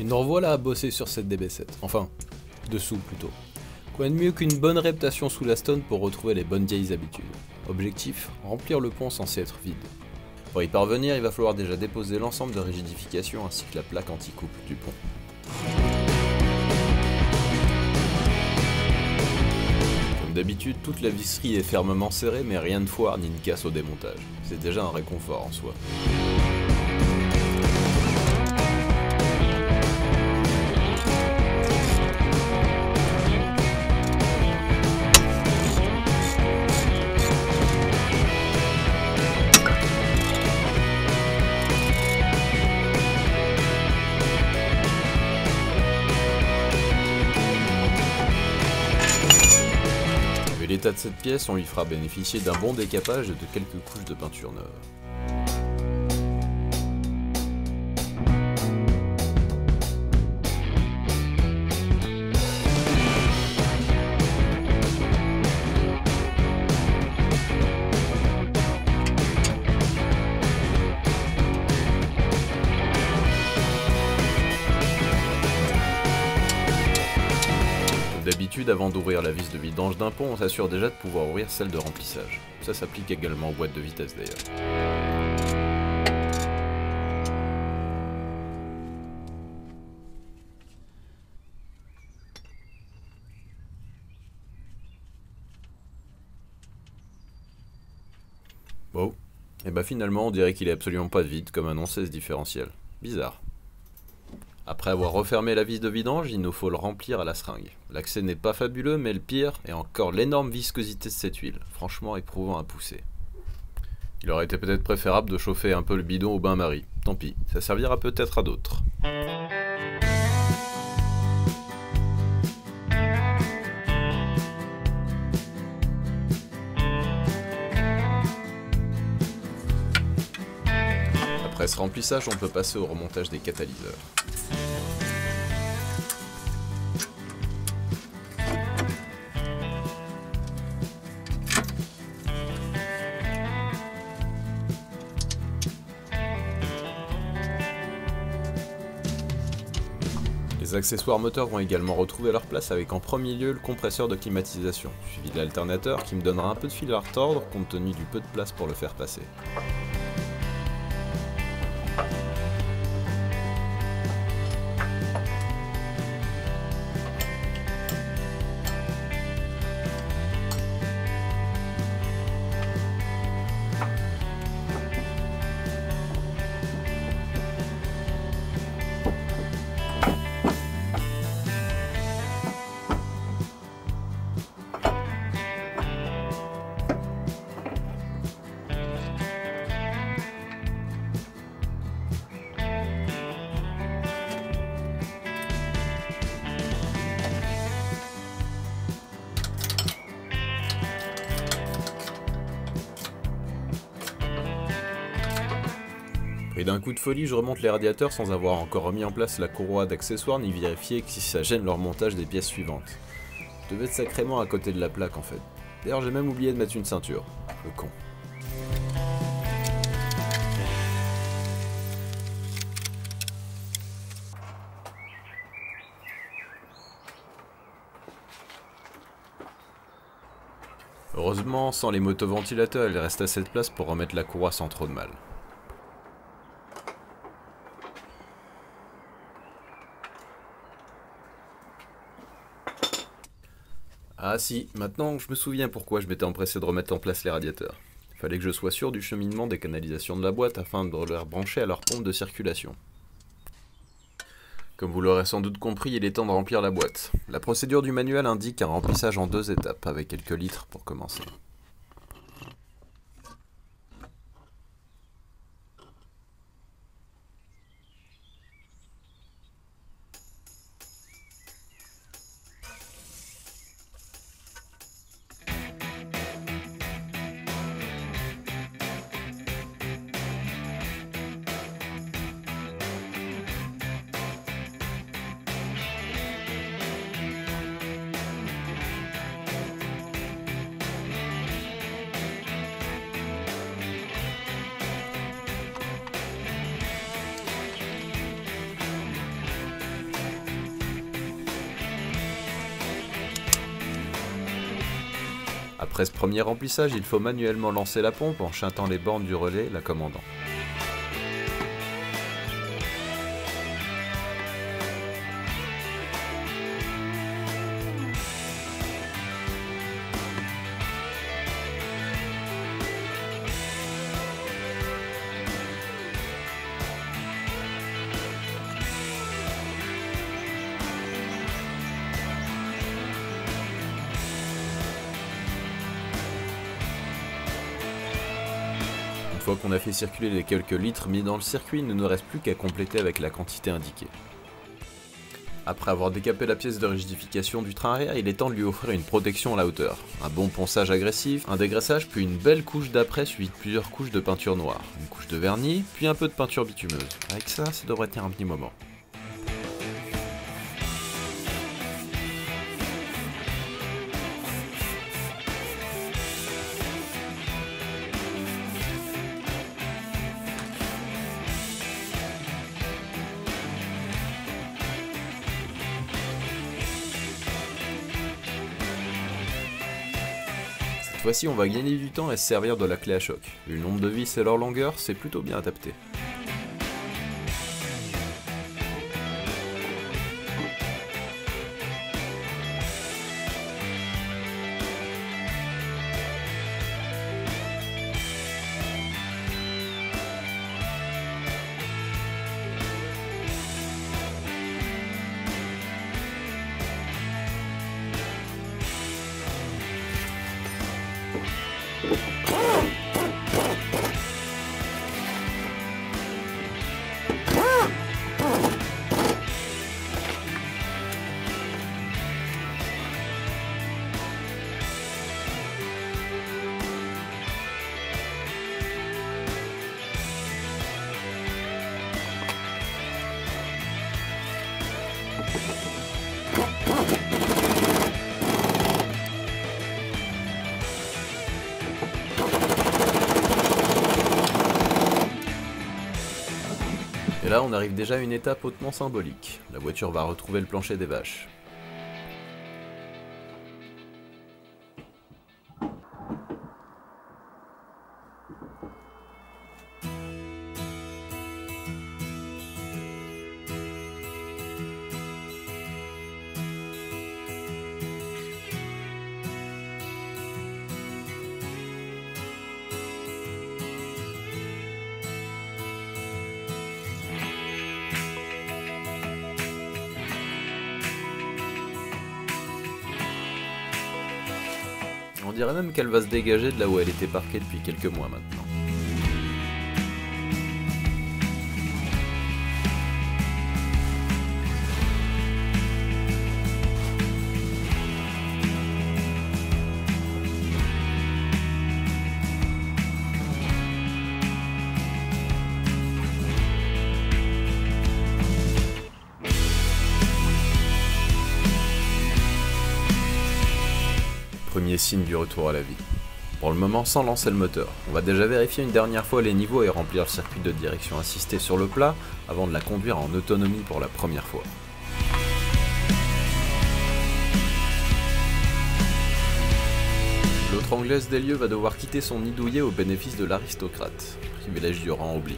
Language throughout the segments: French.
Et nous revoilà à bosser sur cette DB7. Enfin, dessous plutôt. Quoi de mieux qu'une bonne réputation sous la stone pour retrouver les bonnes vieilles habitudes. Objectif, remplir le pont censé être vide. Pour y parvenir, il va falloir déjà déposer l'ensemble de rigidification ainsi que la plaque anti-couple du pont. Comme d'habitude, toute la visserie est fermement serrée mais rien de foire ni de casse au démontage. C'est déjà un réconfort en soi. L'état de cette pièce, on lui fera bénéficier d'un bon décapage et de quelques couches de peinture neuve. D'habitude, avant d'ouvrir la vis de vidange d'un pont, on s'assure déjà de pouvoir ouvrir celle de remplissage. Ça s'applique également aux boîtes de vitesse d'ailleurs. Bon, et bah finalement on dirait qu'il est absolument pas vide comme annoncé ce différentiel. Bizarre. Après avoir refermé la vis de vidange, il nous faut le remplir à la seringue. L'accès n'est pas fabuleux, mais le pire est encore l'énorme viscosité de cette huile, franchement éprouvant à pousser. Il aurait été peut-être préférable de chauffer un peu le bidon au bain-marie. Tant pis, ça servira peut-être à d'autres. Après ce remplissage, on peut passer au remontage des catalyseurs. Les accessoires moteurs vont également retrouver leur place avec en premier lieu le compresseur de climatisation, suivi de l'alternateur qui me donnera un peu de fil à retordre compte tenu du peu de place pour le faire passer. Et d'un coup de folie, je remonte les radiateurs sans avoir encore remis en place la courroie d'accessoires ni vérifié si ça gêne leur montage des pièces suivantes. Je devais être sacrément à côté de la plaque en fait. D'ailleurs j'ai même oublié de mettre une ceinture. Le con. Heureusement, sans les motoventilateurs, il reste assez de place pour remettre la courroie sans trop de mal. Ah si, maintenant je me souviens pourquoi je m'étais empressé de remettre en place les radiateurs. Il fallait que je sois sûr du cheminement des canalisations de la boîte afin de les rebrancher à leur pompe de circulation. Comme vous l'aurez sans doute compris, il est temps de remplir la boîte. La procédure du manuel indique un remplissage en 2 étapes, avec quelques litres pour commencer. Après ce premier remplissage, il faut manuellement lancer la pompe en chantant les bornes du relais la commandant. Une fois qu'on a fait circuler les quelques litres mis dans le circuit, il ne nous reste plus qu'à compléter avec la quantité indiquée. Après avoir décapé la pièce de rigidification du train arrière, il est temps de lui offrir une protection à la hauteur. Un bon ponçage agressif, un dégraissage, puis une belle couche d'après suivi de plusieurs couches de peinture noire, une couche de vernis, puis un peu de peinture bitumeuse. Avec ça devrait tenir un petit moment. Cette fois-ci, on va gagner du temps et se servir de la clé à choc. Vu le nombre de vis et leur longueur, c'est plutôt bien adapté. Et là, on arrive déjà à une étape hautement symbolique. La voiture va retrouver le plancher des vaches. On dirait même qu'elle va se dégager de là où elle était parquée depuis quelques mois maintenant. Premier signe du retour à la vie. Pour le moment, sans lancer le moteur. On va déjà vérifier une dernière fois les niveaux et remplir le circuit de direction assistée sur le plat avant de la conduire en autonomie pour la première fois. L'autre anglaise des lieux va devoir quitter son nid douillet au bénéfice de l'aristocrate. Privilège du rang oblige.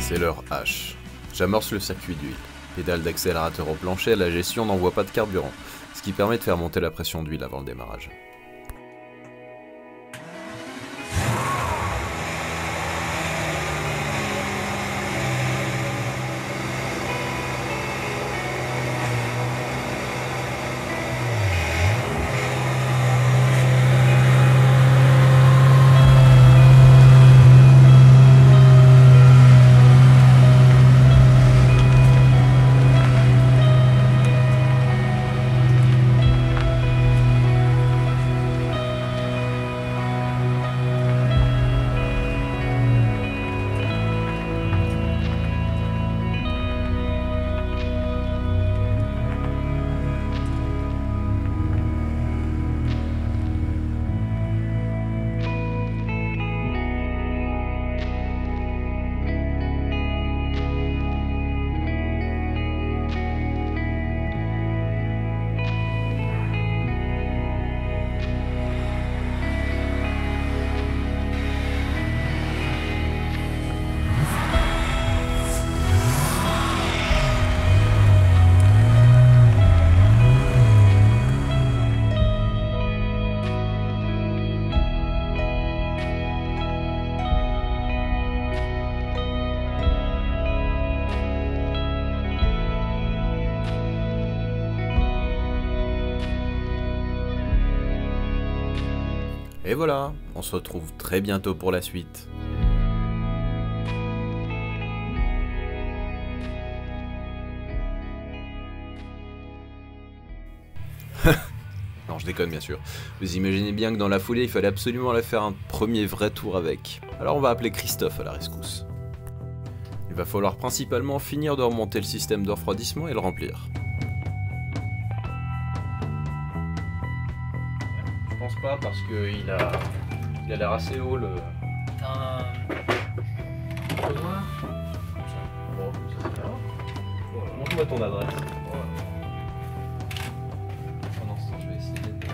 C'est l'heure H. J'amorce le circuit d'huile. Pédale d'accélérateur au plancher, la gestion n'envoie pas de carburant, ce qui permet de faire monter la pression d'huile avant le démarrage. Et voilà, on se retrouve très bientôt pour la suite. Non, je déconne bien sûr. Vous imaginez bien que dans la foulée, il fallait absolument aller faire un premier vrai tour avec. Alors on va appeler Christophe à la rescousse. Il va falloir principalement finir de remonter le système de refroidissement et le remplir. Je pense pas parce qu'il a l'air assez haut le... T'as un besoin? Bon, ça c'est grave. Montre-moi ton adresse. Pendant ce temps, je vais essayer de...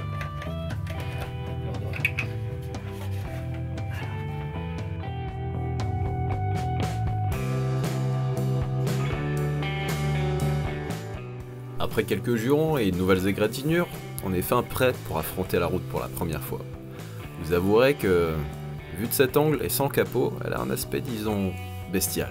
Après quelques jurons et de nouvelles égratignures, on est fin prêt pour affronter la route pour la première fois. Vous avouerez que, vu de cet angle et sans capot, elle a un aspect, disons, bestial.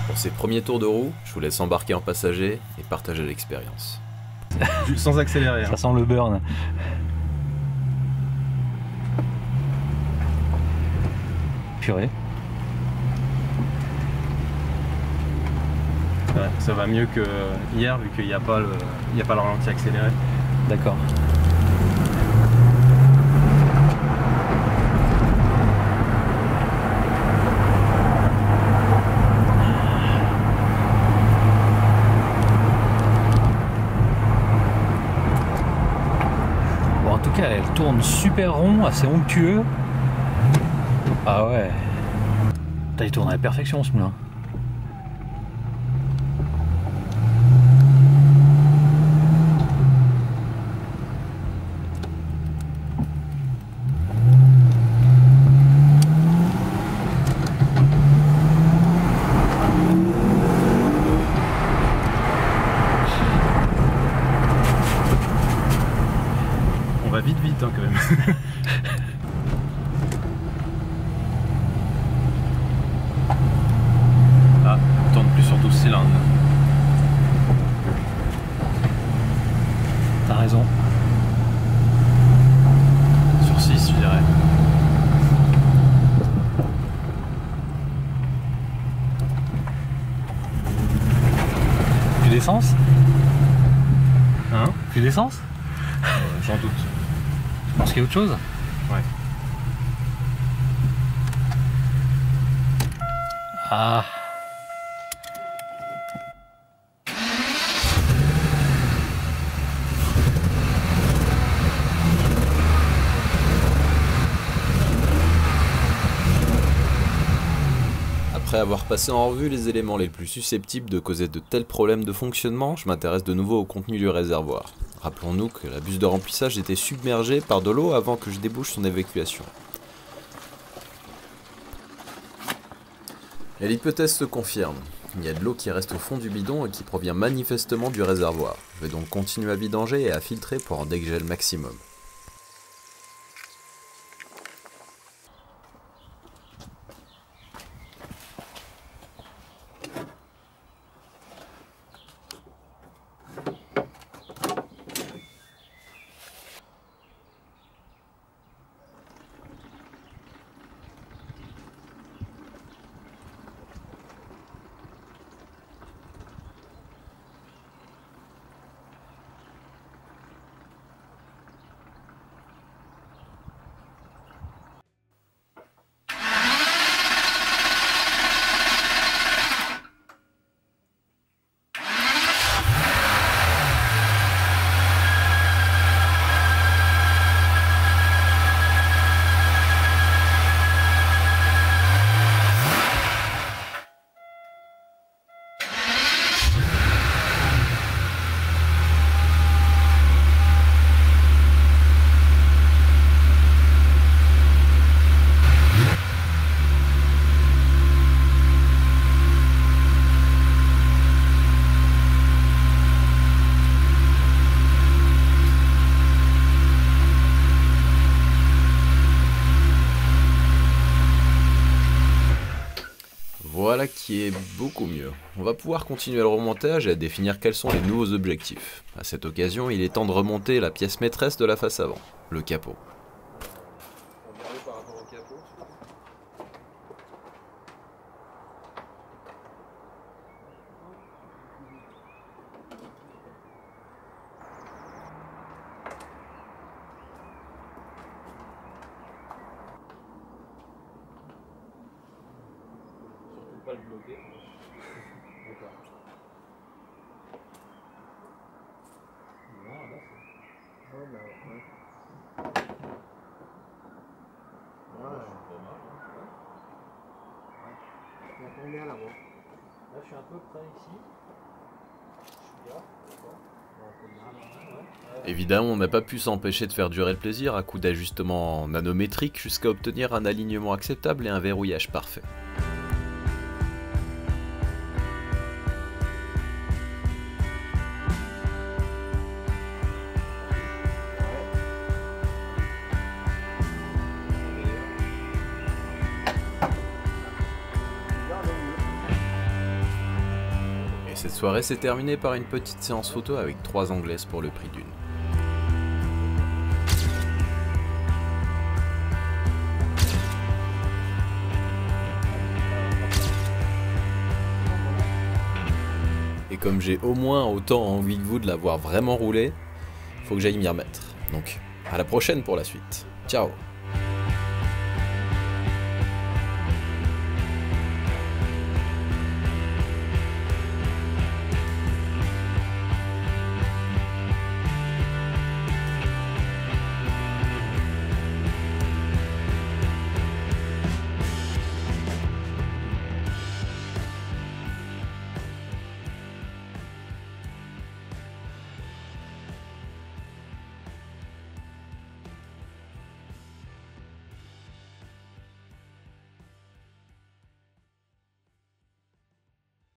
Pour ces premiers tours de roue, je vous laisse embarquer en passager et partager l'expérience. Sans accélérer. Hein. Ça sent le burn. Purée. Ouais, ça va mieux que hier vu qu'il n'y a pas le ralenti accéléré. D'accord. Bon, en tout cas, elle tourne super rond, assez onctueux. Ah ouais. Putain, il tourne à la perfection ce moulin. On va vite hein, quand même. Ah, on tourne plus sur 12 cylindres. T'as raison. Sur 6 je dirais. Plus d'essence? Hein? Plus d'essence? Sans doute. Je pense qu'il y a autre chose. Ouais. Ah. Après avoir passé en revue les éléments les plus susceptibles de causer de tels problèmes de fonctionnement, je m'intéresse de nouveau au contenu du réservoir. Rappelons-nous que la buse de remplissage était submergée par de l'eau avant que je débouche son évacuation. Et l'hypothèse se confirme. Il y a de l'eau qui reste au fond du bidon et qui provient manifestement du réservoir. Je vais donc continuer à vidanger et à filtrer pour en dégager le maximum. est beaucoup mieux. On va pouvoir continuer le remontage et à définir quels sont les nouveaux objectifs. À cette occasion, il est temps de remonter la pièce maîtresse de la face avant, le capot. Pas le bloquer. D'accord. Non, là c'est. Ouais, bah ouais. Ouais, pas mal. Il y a combien là-bas? Là je suis un peu près ici. Je suis là, d'accord. Évidemment, on n'a pas pu s'empêcher de faire durer le plaisir à coups d'ajustements nanométriques jusqu'à obtenir un alignement acceptable et un verrouillage parfait. Cette soirée s'est terminée par une petite séance photo avec 3 anglaises pour le prix d'une. Et comme j'ai au moins autant envie que vous de l'avoir vraiment roulé, faut que j'aille m'y remettre. Donc, à la prochaine pour la suite. Ciao!